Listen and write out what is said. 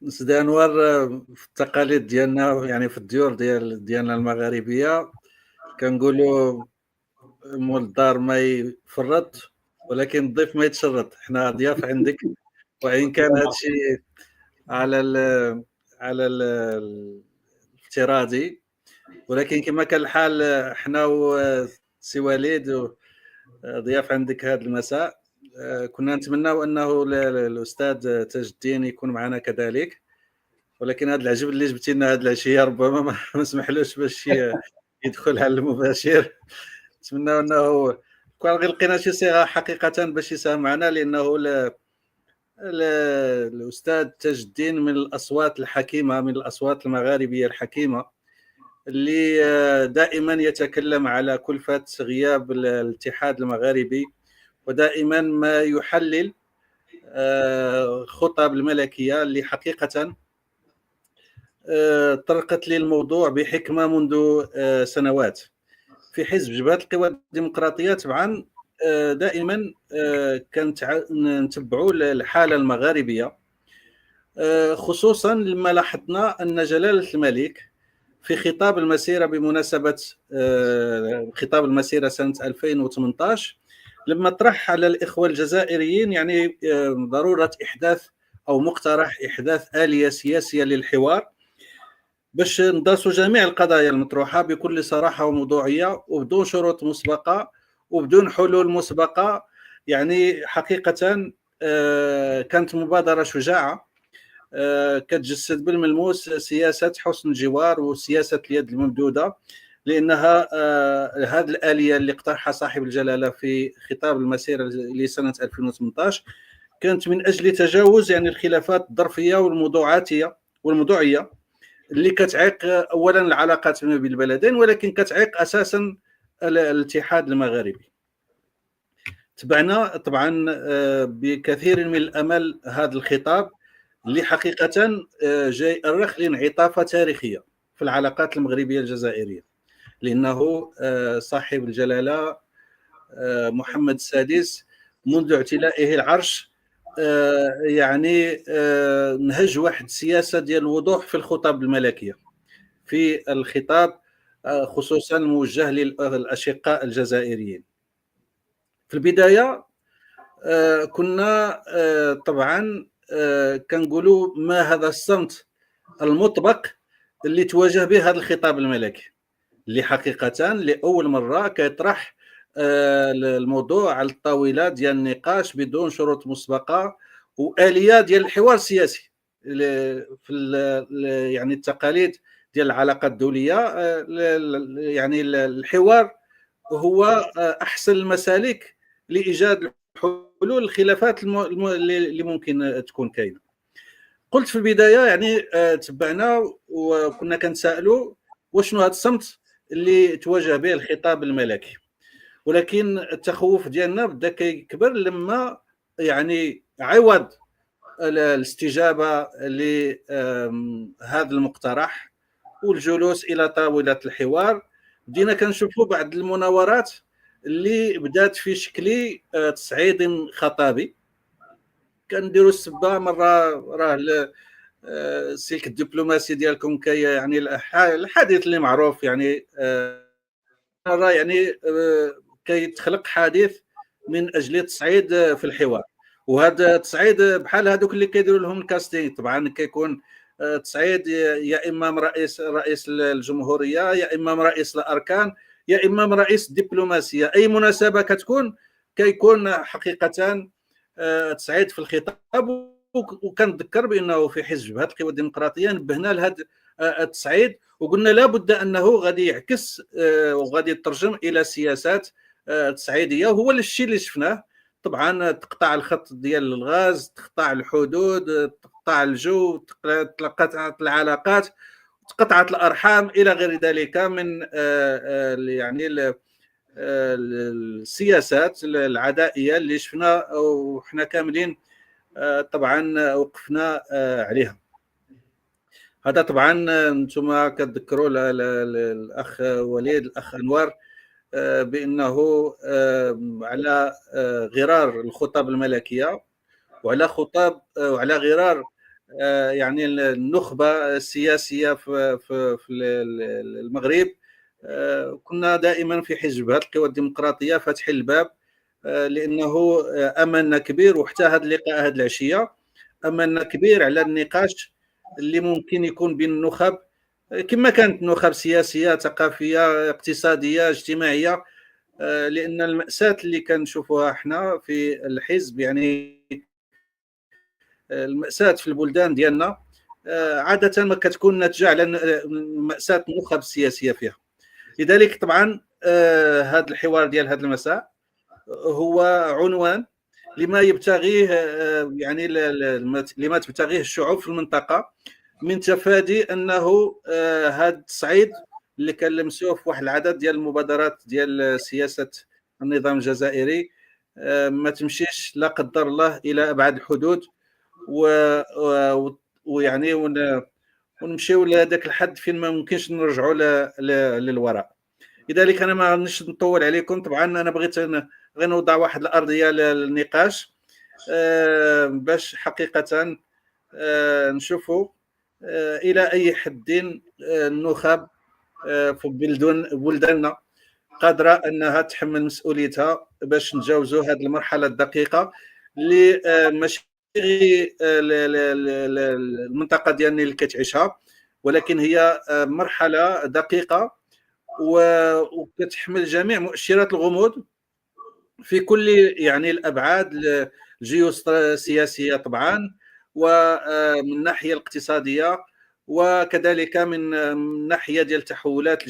سيدي أنور، في التقاليد ديالنا يعني في الديور ديالنا المغاربية كنقولوا مول الدار ما يفرط، ولكن الضيف ما يتشرط. حنا ضياف عندك، وإن كان هذا الشيء على على الافتراضي، ولكن كما كان الحال حنا وسي وليد ضياف عندك هذا المساء. كنا نتمناو أنه الأستاذ تاج الدين يكون معنا كذلك، ولكن هذا العجب اللي جبتي لنا هذه العشيه ربما ما سمحلوش باش يدخل على المباشر. نتمنى انه كون غير لقينا شي صيغه حقيقه باش يساهم معنا، لانه الاستاذ تاج الدين من الاصوات الحكيمه، من الاصوات المغاربيه الحكيمه، اللي دائما يتكلم على كلفه غياب الاتحاد المغاربي، ودائما ما يحلل خطب الملكيه اللي حقيقه طرقت لي الموضوع بحكمة منذ سنوات. في حزب جبهة القوى الديمقراطية طبعا دائما نتبعوا الحالة المغاربية، خصوصا لما لاحظنا أن جلالة الملك في خطاب المسيرة بمناسبة خطاب المسيرة سنة 2018 لما طرح على الإخوة الجزائريين يعني ضرورة إحداث أو مقترح إحداث آلية سياسية للحوار باش ندرسوا جميع القضايا المطروحه بكل صراحه وموضوعيه وبدون شروط مسبقه وبدون حلول مسبقه. يعني حقيقه كانت مبادره شجاعه كتجسد بالملموس سياسه حسن الجوار وسياسه اليد الممدوده، لانها هذه الاليه اللي اقترحها صاحب الجلاله في خطاب المسيره لسنه 2018 كانت من اجل تجاوز يعني الخلافات الظرفيه والموضوعيه اللي كتعيق اولا العلاقات ما بين البلدين، ولكن كتعيق اساسا الاتحاد المغاربي. تبعنا طبعا بكثير من الامل هذا الخطاب اللي حقيقه جاي يؤرخ لانعطافه تاريخيه في العلاقات المغربيه الجزائريه، لانه صاحب الجلاله محمد السادس منذ اعتلائه العرش يعني نهج واحد السياسه ديال الوضوح في الخطب الملكيه، في الخطاب خصوصا موجه للأشقاء الجزائريين. في البداية كنا طبعا كنقولوا ما هذا الصمت المطبق اللي تواجه به هذا الخطاب الملكي، اللي حقيقة لأول مرة كيطرح الموضوع على الطاولة ديال النقاش بدون شروط مسبقة وآلية ديال الحوار السياسي. في يعني التقاليد ديال العلاقات الدوليه يعني الحوار هو احسن المسالك لايجاد حلول الخلافات اللي ممكن تكون كاينه. قلت في البدايه يعني تبعنا وكنا كنسالوا وشنو هذا الصمت اللي تواجه به الخطاب الملكي، ولكن التخوف ديالنا بدا كيكبر لما يعني عوض الاستجابه لهذا المقترح والجلوس الى طاوله الحوار بدينا كنشوفوا بعض المناورات اللي بدات في شكل تصعيد خطابي. كنديروا السبه مره راه السلك الدبلوماسي ديالكم كي يعني الحديث اللي معروف يعني مره يعني كيتخلق حديث من اجل التصعيد في الحوار، وهذا التصعيد بحال هذوك اللي كيديروا لهم الكاستينغ طبعا كيكون تصعيد يا اما من رئيس الجمهوريه، يا اما من رئيس الاركان، يا اما من رئيس الدبلوماسيه. اي مناسبه كتكون كيكون حقيقه تصعيد في الخطاب. وكنتذكر بانه في حزب جبهه القوى الديمقراطيه نبهنا لهذا التصعيد وقلنا لابد انه غادي يعكس وغادي يترجم الى سياسات تصعيديه، وهو الشيء اللي شفناه. طبعا تقطع الخط ديال الغاز، تقطع الحدود، تقطع الجو، تقطعت العلاقات، تقطعت الارحام الى غير ذلك من يعني السياسات العدائيه اللي شفنا وحنا كاملين طبعا وقفنا عليها. هذا طبعا انتم كتذكروا الاخ وليد الاخ انوار بانه على غرار الخطب الملكيه وعلى خطاب وعلى غرار يعني النخبة السياسية في المغرب، كنا دائما في حزب هذه القوى الديمقراطية فاتحين الباب، لأنه أملنا كبير. وحتى هذا اللقاء هذه العشية أملنا كبير على النقاش اللي ممكن يكون بين النخب، كما كانت نخب سياسية ثقافية اقتصادية اجتماعية. لأن المأساة اللي كنشوفوها احنا في الحزب، يعني المأساة في البلدان ديالنا عادة ما كتكون ناتجة على مأساة النخب السياسية فيها. لذلك طبعا هذا الحوار ديال هذا المساء هو عنوان لما يبتغيه يعني لما تبتغيه الشعوب في المنطقة من تفادي أنه هذا الصعيد اللي كنلمسوه في واحد العدد ديال المبادرات ديال سياسة النظام الجزائري ما تمشيش لا قدر الله إلى أبعد الحدود، ويعني ونمشيو لهذاك الحد فين ما ممكنش نرجعوا للوراء. لذلك انا ما غنش نطول عليكم. طبعا انا بغيت غير نوضع واحد الارضيه للنقاش باش حقيقه نشوفوا الى اي حد النخب في بلداننا قادره انها تحمل مسؤوليتها باش نتجاوزوا هذه المرحله الدقيقه اللي ماشي المنطقه ديالنا اللي كتعيشها، ولكن هي مرحله دقيقه وكتحمل جميع مؤشرات الغموض في كل يعني الابعاد الجيوسياسيه طبعا، ومن الناحيه الاقتصاديه، وكذلك من الناحيه ديال التحولات